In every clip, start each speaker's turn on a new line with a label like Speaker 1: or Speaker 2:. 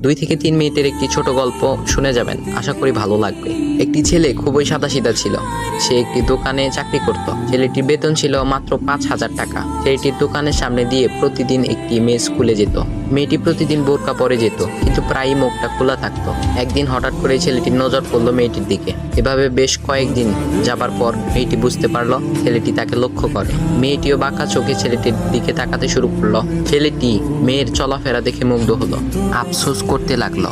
Speaker 1: 2 থেকে 3 মিনিটের একটি ছোট গল্প শুনে যাবেন, আশা করি ভালো লাগবে। একটি ছেলে খুবই সাদাসিধা ছিল। সে একটি দোকানে চাকরি করত। ছেলেটির বেতন ছিল মাত্র 5,000 টাকা। ছেলেটির দোকানের সামনে দিয়ে প্রতিদিন একটি মেয়ে স্কুলে যেত। মেয়েটি প্রতিদিন বোরকা পরে যেত, কিন্তু প্রায়ই মুখটা খোলা থাকতো। একদিন হঠাৎ করে ছেলেটির নজর পড়লো মেয়েটির দিকে। এভাবে বেশ কয়েকদিন যাবার পর মেয়েটি বুঝতে পারলো ছেলেটি তাকে লক্ষ্য করে। মেয়েটিও বাঁকা চোখে ছেলেটির দিকে তাকাতে শুরু করলো। ছেলেটি মেয়ের চলাফেরা দেখে মুগ্ধ হলো। আফসোস করতে লাগলো,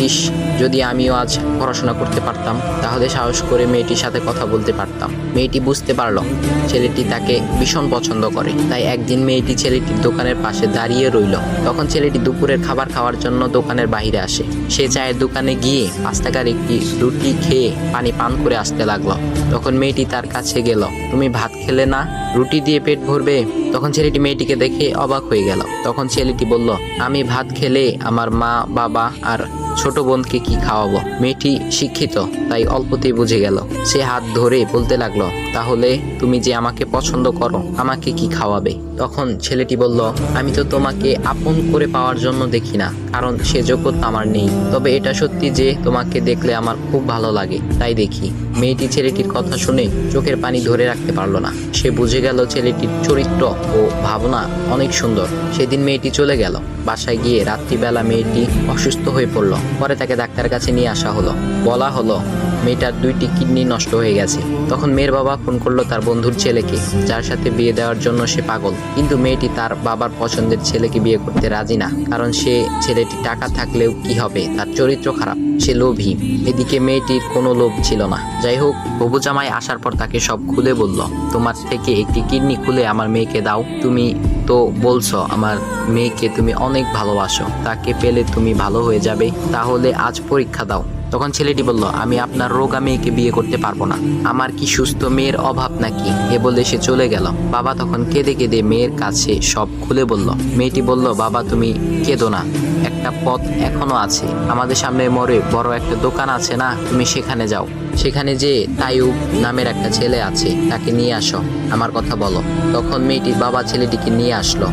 Speaker 1: ইস, যদি আমিও আজ পড়াশোনা করতে পারতাম, তাহলে সাহস করে মেয়েটির সাথে কথা বলতে পারতাম। মেয়েটি বুঝতে পারলো ছেলেটি তাকে ভীষণ পছন্দ করে। তাই একদিন মেয়েটি ছেলেটির দোকানের পাশে দাঁড়িয়ে রইল। তখন ছেলেটি দুপুরের খাবার খাওয়ার জন্য দোকানের বাইরে আসে। সে চায়ের দোকানে গিয়ে 5 টাকার একটি রুটি খেয়ে পানি পান করে আসতে লাগলো। তখন মেয়েটি তার কাছে গেল। তুমি ভাত খেলে না, রুটি দিয়ে পেট ভরবে? তখন ছেলেটি মেয়েটিকে দেখে অবাক হয়ে গেল। তখন ছেলেটি বলল, আমি ভাত খেলে আমার মা, বাবা আর ছোট বোনকে কি খাওয়াবো? মেয়েটি শিক্ষিত, তাই অল্পতেই বুঝে গেল। সে হাত ধরে বলতে লাগলো, তাহলে তুমি যে আমাকে পছন্দ করো, আমাকে কি খাওয়াবে? তখন ছেলেটি বলল, আমি তো তোমাকে আপন করে পাওয়ার জন্য দেখি না, কারণ সে যোগ্যতা আমার নেই। তবে এটা সত্যি যে তোমাকে দেখলে আমার খুব ভালো লাগে, তাই দেখি। মেয়েটি ছেলেটির কথা শুনে চোখের পানি ধরে রাখতে পারলো না। সে বুঝে গেল ছেলেটির চরিত্র ও ভাবনা অনেক সুন্দর। সেদিন মেয়েটি চলে গেল। বাসায় গিয়ে রাত্রিবেলা মেয়েটি অসুস্থ হয়ে পড়ল। পরে তাকে ডাক্তারের কাছে নিয়ে আসা হলো। বলা হলো মেয়েটার 2টি কিডনি নষ্ট হয়ে গেছে। তখন মেয়ের বাবা ফোন করলো তার বন্ধুর ছেলেকে, যার সাথে বিয়ে দেওয়ার জন্য সে পাগল। কিন্তু মেয়েটি তার বাবার পছন্দের ছেলেকে বিয়ে করতে রাজি না, কারণ সে ছেলেটি টাকা থাকলেও কি হবে, তার চরিত্র খারাপ, সে লোভী। এদিকে মেয়েটির কোনো লোভ ছিল না। যাই হোক, হবু জামাই আসার পর তাকে সব খুলে বলল, তোমার থেকে একটি কিডনি খুলে আমার মেয়েকে দাও। তুমি তো বলছো আমার মেয়েকে তুমি অনেক ভালোবাসো, তাকে পেলে তুমি ভালো হয়ে যাবে, তাহলে আজ পরীক্ষা দাও। তখন ছেলেটি বলল, আমি আপনার রোগা মেয়েকে বিয়ে করতে পারবো না, আমার কি সুস্থ মেয়ের অভাব নাকি? এ বলে সে চলে গেল। বাবা তখন কেঁদে কেঁদে মেয়ের কাছে সব খুলে বলল। মেয়েটি বলল, বাবা তুমি কেঁদো না, একটা পথ এখনো আছে। আমাদের সামনে মোড়ে বড় একটা দোকান আছে না, তুমি সেখানে যাও। সেখানে যে তাইয়ুব নামের একটা ছেলে আছে, তাকে নিয়ে আসো, আমার কথা বলো। তখন মেয়েটির বাবা ছেলেটিকে নিয়ে আসলো।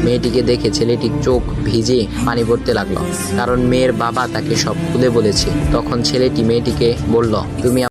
Speaker 1: মেয়েটিকে দেখে ছেলেটির চোখ ভিজে পানি পড়তে লাগলো, কারণ মেয়ের বাবা তাকে সব খুলে বলেছে। তখন ছেলেটি মেয়েটিকে বলল, তুমি